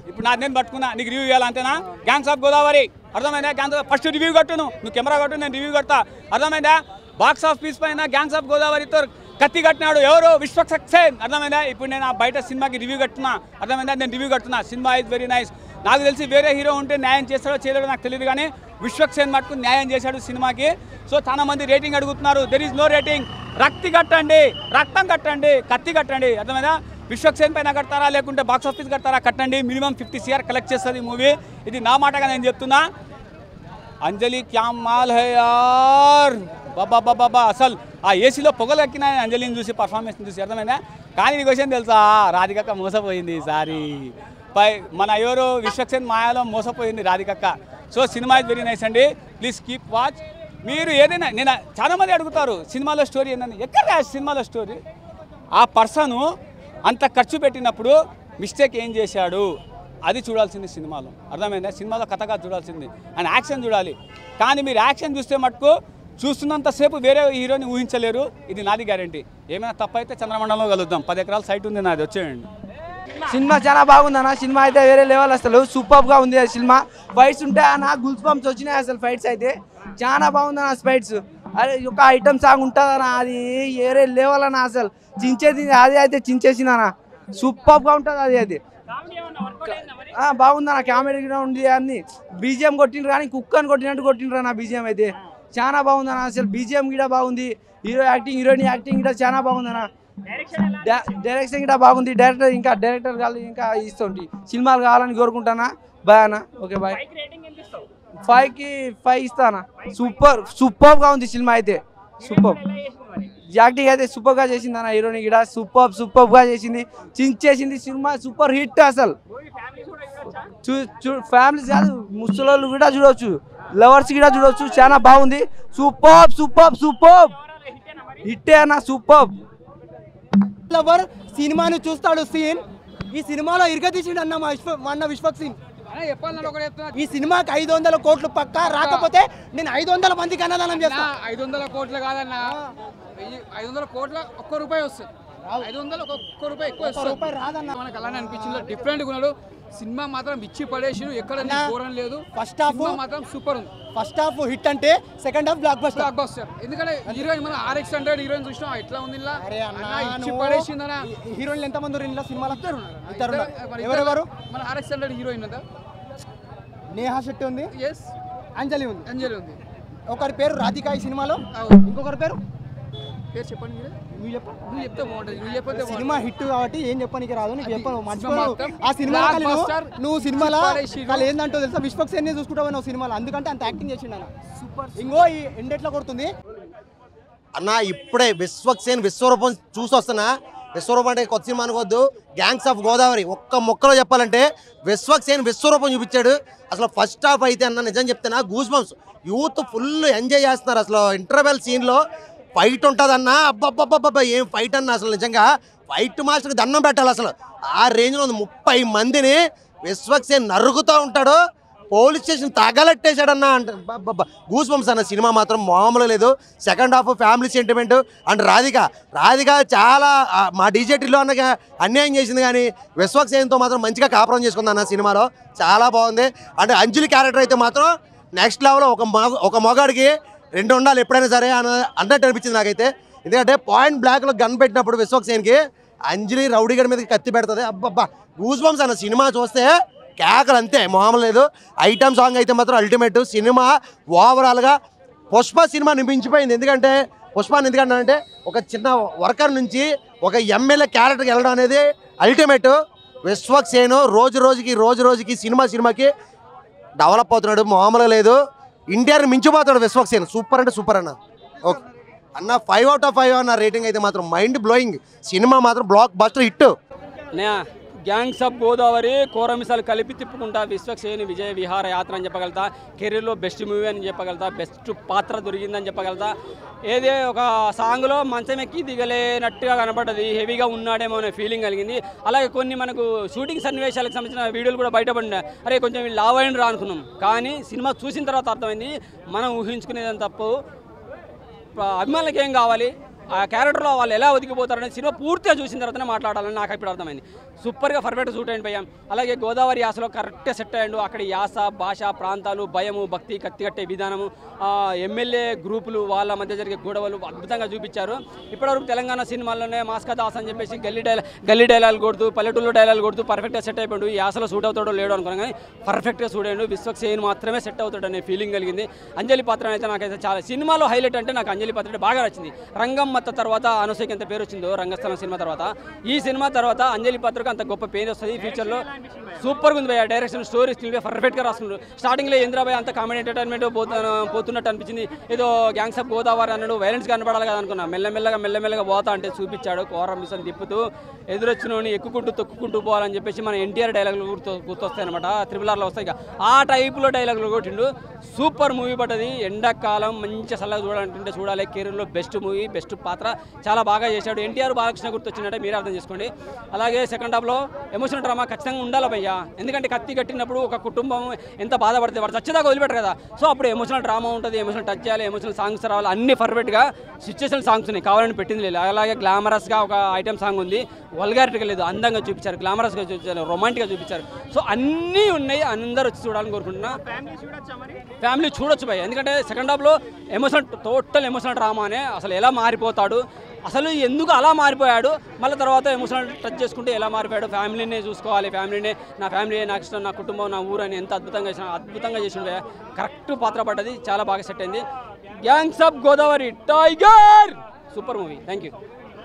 ఇప్పుడు నేను పట్టుకున్నా నీకు రివ్యూ ఇవ్వాలి అంతేనా? గ్యాంగ్స్ ఆఫ్ గోదావరి అర్థమైందా? గ్యాంగ్స్ ఫస్ట్ రివ్యూ కట్టు, నువ్వు కెమెరా కట్టు, నేను రివ్యూ కడతా. అర్థమైందా? బాక్స్ ఆఫీస్ పైన గ్యాంగ్స్ ఆఫ్ గోదావరితో కత్తి కట్టినాడు ఎవరు? విశ్వక్సేన్. అర్థమైందా? ఇప్పుడు నేను బయట సినిమాకి రివ్యూ కట్టున్నా. అర్థమైందా? నేను రివ్యూ కట్టున్నా. Cinema is very nice. నాకు తెలిసి వేరే హీరో ఉంటే న్యాయం చేస్తాడో చేయలేడో నాకు తెలియదు, కానీ విశ్వక్సేన్ మటుకు న్యాయం చేశాడు సినిమాకి. సో చాలా మంది రేటింగ్ అడుగుతున్నారు. There is no rating. రక్తి కట్టండి, రక్తం కట్టండి, కత్తి కట్టండి. అర్థమైందా? విశ్వక్సేన్ పైన కడతారా లేకుంటే బాక్స్ ఆఫీస్ కడతారా కట్టండి. మినిమం 50 CR కలెక్ట్ చేస్తుంది ఈ మూవీ. ఇది నా మాటగా నేను చెప్తున్నా. అంజలి క్యా మాల్ హై యార్ బాబా బాబా. అసలు ఆ ఏసీలో పొగలు ఎక్కిన అంజలిని చూసి, పర్ఫార్మెన్స్ చూసి. అర్థమైందా? కానీ నీకు విషయం తెలుసా? రాధికక్క మోసపోయింది ఈసారి. మన ఎవరు విశ్వక్సేన్ మాయాలో మోసపోయింది రాధికక్క. So cinema is very nice అండి. Please keep watch. మీరు ఏదైనా నేను చాలామంది అడుగుతారు సినిమాలో స్టోరీ ఏంటని. ఎక్కడ సినిమాలో స్టోరీ? ఆ పర్సను అంత ఖర్చు పెట్టినప్పుడు మిస్టేక్ ఏం చేశాడు అది చూడాల్సింది సినిమాలో. అర్థమైందా? సినిమాలో కథగా చూడాల్సింది అండ్ యాక్షన్ చూడాలి. కానీ మీరు యాక్షన్ చూస్తే మటుకు చూస్తున్నంతసేపు వేరే హీరోని ఊహించలేరు. ఇది నాది గ్యారంటీ. ఏమైనా తప్పైతే చంద్రమండలంలో కలుద్దాం. 10 ఎకరాల సైట్ ఉంది నాది, వచ్చేయండి. సినిమా చాలా బాగుందన్న. సినిమా అయితే వేరే లెవెల్, అసలు సూపర్గా ఉంది సినిమా. ఫైట్స్ ఉంటాయి అన్న, గూస్ బంప్స్ వచ్చినాయి అసలు. ఫైట్స్ అయితే చాలా బాగుందన్న. ఫైట్స్ అరే ఒక ఐటమ్ సాంగ్ ఉంటుందన్న, అది వేరే లెవెల్ అన్న. అసలు చించేది అది అయితే చించేసిందన్న. సూపర్గా ఉంటుంది అది. అది బాగుందన్న. కామెడీ కూడా ఉంది అన్ని. బీజిఎం కొట్టిండ్రు కానీ కుక్కని కొట్టినట్టు కొట్టిండ్రు అన్న. బీజిఎం అయితే చాలా బాగుందన్న. అసలు బీజిఎం కూడా బాగుంది. హీరో యాక్టింగ్, హీరోయిన్ యాక్టింగ్ కూడా చాలా బాగుందన్న. డైరెక్షన్ కూడా బాగుంది. డైరెక్టర్ కాదు ఇంకా ఇస్తుంది. సినిమాలు కావాలని కోరుకుంటానా. బాయ్ అన్న. Okay bye. 5కి 5 ఇస్తానా. సూపర్గా ఉంది సినిమా అయితే. సూపర్ యాక్టింగ్ అయితే సూపర్గా చేసింది అన్న. హీరోయిన్ కూడా సూపర్గా చేసింది, చించేసింది. సినిమా సూపర్ హిట్ అసలు. ఫ్యామిలీస్ కాదు, ముసలోళ్ళు కూడా చూడవచ్చు, లవర్స్ కూడా చూడవచ్చు. చాలా బాగుంది. సూపర్ హిట్టే అన్న. సూపర్ లవర్ సినిమాను చూస్తాడు సీన్. ఈ సినిమాలో ఇరగదీసిండు అన్న విశ్వక్సేన్. ఈ సినిమాకి 500 కోట్లు పక్కా. రాకపోతే నేను 500 మందికి అన్నదానం చేస్తా. 500 కోట్లు కాదన్న, 500 కోట్ల ₹1 వస్తుంది. 500 ₹1 ఎక్కువ వస్తుంది రాదన్న. మనకు అలానే అనిపించింది. డిఫరెంట్ ఉన్నాడు. సినిమా మాత్రం ఇచ్చి పడేసి ఎక్కడ ఘోరం లేదు. ఫస్ట్ హాఫ్ మాత్రం సూపర్ ఉంది. ఫస్ట్ హాఫ్ హిట్ అంటే సెకండ్ హాఫ్ బ్లాక్ బస్టర్. ఎందుకంటే హీరోయిన్ మనం RX100 హీరోయిన్ చూసినా ఎట్లా ఉంది. ఇచ్చి పడేసిందన్న. హీరోయిన్లు ఎంతమంది ఉన్నారు సినిమాలో? ఎవరెవరు? మన RX100 హీరోయిన్ అంతా నేహా శెట్టి ఉంది, అంజలి ఉంది. ఒకరి పేరు రాధిక ఈ సినిమాలో, ఇంకొకరి పేరు చెప్పండి. నువ్వు చెప్పు. నువ్వు చెప్తే బాగుంటుంది. నువ్వు చెప్పితే సినిమా హిట్ కాబట్టి ఏం చెప్పడానికి రాదు. నీకు చెప్పను, మర్చిపోయావు. ఆ సినిమా నువ్వు సినిమాలో వాళ్ళు ఏందంటో తెలుసా? విశ్వక్సేన్ చూసుకుంటావు నువ్వు సినిమాలో. అందుకంటే అంత యాక్టింగ్ చేసిండు అన్న. ఇంకో ఈ ఎండెట్లా కొడుతుంది అన్న. ఇప్పుడే విశ్వరూపం చూసి వస్తున్నా. విశ్వరూపం అంటే కొత్త సినిమా అనుకోవద్దు. గ్యాంగ్స్ ఆఫ్ గోదావరి ఒక్క మొక్కలో చెప్పాలంటే విశ్వరూపం చూపించాడు. అసలు ఫస్ట్ హాఫ్ అయితే అన్న నిజం చెప్తున్నా goose bumps. Youth full enjoy చేస్తున్నారు. అసలు ఇంటర్వెల్ సీన్లో ఫైట్ ఉంటుందన్న. అబ్బబ్బబ్బబ్బా ఏం ఫైట్ అన్న. అసలు నిజంగా ఫైట్ మాస్టర్కి దండం పెట్టాలి. అసలు ఆ రేంజ్లో 30 మందిని విశ్వక్సేన్ నరుగుతూ ఉంటాడు. పోలీస్ స్టేషన్ తగలెట్టేశాడన్న. అంటే గూస్ బంప్స్ అన్న. సినిమా మాత్రం మామూలు లేదు. Second half family sentiment. And Radhika చాలా మా డీజేటీలో అన్న అన్యాయం చేసింది, కానీ విశ్వక్సేన్తో మాత్రం మంచిగా కాపురం చేసుకుంది అన్న. సినిమాలో చాలా బాగుంది. అంటే అంజలి క్యారెక్టర్ అయితే మాత్రం నెక్స్ట్ లెవెల్లో. ఒక మగాడికి 2 ఉండాలి ఎప్పుడైనా సరే అన్నట్టు అనిపించింది నాకైతే. ఎందుకంటే పాయింట్ బ్లాక్లో గన్ పెట్టినప్పుడు విశ్వక్సేన్కి అంజలి రౌడీగడ్ మీద కత్తి పెడుతుంది. అబ్బబ్బా గూస్ బంప్స్ అన్న. సినిమా చూస్తే కేకలు అంతే, మామూలు లేదు. ఐటమ్ సాంగ్ అయితే మాత్రం అల్టిమేట్. సినిమా ఓవరాల్గా పుష్ప సినిమాని మించిపోయింది. ఎందుకంటే అంటే ఒక చిన్న వర్కర్ నుంచి ఒక ఎమ్మెల్యే క్యారెక్టర్కి వెళ్ళడం అనేది అల్టిమేట్. విశ్వక్సేన్ రోజు రోజుకి సినిమాకి డెవలప్ అవుతున్నాడు. మామూలుగా లేదు. ఇండియాని మించిపోతాడు విశ్వక్సేన్. సూపర్ అంటే సూపర్ అన్న. ఓకే అన్న. 5 out of 5 అన్న రేటింగ్ అయితే మాత్రం మైండ్ బ్లోయింగ్. సినిమా మాత్రం blockbuster hit. Gangs of Godavari కోరమిసాలు కలిపి తిప్పుకుంటా విశ్వక్సేన్ విజయ విహార యాత్ర అని చెప్పగలుగుతా. కెరీర్లో బెస్ట్ మూవీ అని చెప్పగలుగుతా. బెస్ట్ పాత్ర దొరికిందని చెప్పగలుగుతా. ఏదే ఒక సాంగ్లో మంచం ఎక్కి దిగలేనట్టుగా కనపడ్డది. హెవీగా ఉన్నాడేమో అనే ఫీలింగ్ కలిగింది. అలాగే కొన్ని మనకు షూటింగ్ సన్నివేశాలకు సంబంధించిన వీడియోలు కూడా బయటపడినాయి. అరే కొంచెం వీళ్ళు లావైన రా అనుకున్నాం, కానీ సినిమా చూసిన తర్వాత అర్థమైంది మనం ఊహించుకునేదని తప్పు. అభిమానులకు ఏం కావాలి? ఆ క్యారెక్టర్లో వాళ్ళు ఎలా ఒదిగిపోతారనే సినిమా పూర్తిగా చూసిన తర్వాతనే మాట్లాడాలని నాకు ఇప్పుడు అర్థమైంది. సూపర్గా పర్ఫెక్ట్ సూట్ అయింది భయ్యా. అలాగే గోదావరి యాసలో కరెక్ట్గా సెట్ అయ్యాడు. అక్కడ యాస, భాష, ప్రాంతాలు, భయము, భక్తి, కత్తి కట్టే విధానము, ఎమ్మెల్యే గ్రూపులు వాళ్ళ మధ్య జరిగే గొడవలు అద్భుతంగా చూపించారు. ఇప్పటివరకు తెలంగాణ సినిమాల్లోనే మాస్కా దాస్ అని చెప్పేసి గల్లీ డైలాగ్ కొడుతూ, పల్లెటూళ్ళు డైలాగ్ కొడుతూ పర్ఫెక్ట్గా సెట్ అయిపోయాడు. ఈ యాసలో సూట్ అవుతాడో లేడో అనుకున్నాను, కానీ పర్ఫెక్ట్గా సూట్ అయ్యాడు. విశ్వక్సేన్ మాత్రమే సెట్ అవుతాడు అనే ఫీలింగ్ కలిగింది. అంజలి పాత్ర అయితే నాకైతే చాలా సినిమాలో హైలైట్ అంటే నాకు అంజలి పాత్ర బాగా నచ్చింది. రంగమ్మత్త తర్వాత అనసూయకి ఎంత పేరు వచ్చిందో రంగస్థలం సినిమా తర్వాత, ఈ సినిమా తర్వాత అంజలి పాత్రకు అంత గొప్ప పేరు వస్తుంది ఫ్యూచర్లో. సూపర్గా ఉంది భయ్య. డైరెక్షన్, స్టోరీ, స్క్రీన్ ప్లే పర్ఫెక్ట్గా రాసుకున్నారు. స్టార్టింగ్లో ఇంద్రాబాయ్ అంత కామెడీ ఎంటర్టైన్మెంట్ పోతున్నట్టు అనిపించింది. ఏదో గ్యాంగ్స్ ఆఫ్ గోదావరి అన్నాడు, వైలెన్స్ కనపడాలి కదా అనుకున్నా. మెల్లమెల్లగా పోతా అంటే చూపించాడు. కోరం మిషన్ తిప్పుతూ ఎదురొచ్చినోని ఎక్కుకుంటూ తొక్కుకుంటూ పోవాలని చెప్పేసి మన ఎన్టీఆర్ డైలాగులు గుర్తొస్తాయి అనమాట. త్రిబుల్-ఆర్లో వస్తాయి. ఆ టైప్లో డైలాగులు కొట్టిండు. సూపర్ మూవీ పడ్డది. ఎండాకాలం మంచి చల్లగా చూడాలంటే చూడాలి. కెరీర్లో బెస్ట్ మూవీ, బెస్ట్ పాత్ర చాలా బాగా చేశాడు. ఎన్టీఆర్ బాలకృష్ణ గుర్తొచ్చినట్టే మీరే అర్థం చేసుకోండి. అలాగే సెకండ్ హాఫ్లో ఎమోషనల్ డ్రామా ఖచ్చితంగా ఉండాలి భయ్యా. ఎందుకంటే కత్తి కట్టినప్పుడు ఒక కుటుంబం ఎంత బాధపడితే వాడు చచ్చేదాకా వదిలిపెట్టరు కదా. సో అప్పుడు ఎమోషనల్ డ్రామా ఉంటుంది, ఎమోషనల్ టచ్ చేయాలి, ఎమోషనల్ సాంగ్స్ రావాలి. అన్ని పర్ఫెక్ట్గా సిచ్యుయేషన్ సాంగ్స్ ఉన్నాయి, కావాలని పెట్టింది లేదు. అలాగే గ్లామరస్గా ఒక ఐటమ్ సాంగ్ ఉంది, వల్గారిటీగా లేదు, అందంగా చూపించారు, గ్లామరస్గా చూపించారు, రొమాంటిక్గా చూపించారు. సో అన్నీ ఉన్నాయి, అందరూ వచ్చి చూడాలని కోరుకుంటున్నా. ఫ్యామిలీ చూడొచ్చు భయ్య. ఎందుకంటే సెకండ్ హాఫ్లో టోటల్ ఎమోషనల్ డ్రామానే. అసలు ఎలా మారిపోతాడు, అసలు ఎందుకు అలా మారిపోయాడు, మళ్ళీ తర్వాత ఎమోషనల్ టచ్ చేసుకుంటే ఎలా మారిపోయాడు, ఫ్యామిలీనే చూసుకోవాలి, నా ఫ్యామిలీ నాకు ఇష్టం, నా కుటుంబం, నా ఊరు అని ఎంత అద్భుతంగా చేసిండే. కరెక్ట్ పాత్ర పడ్డది, చాలా బాగా సెట్ అయింది. Gangs of Godavari tiger super movie. Thank you.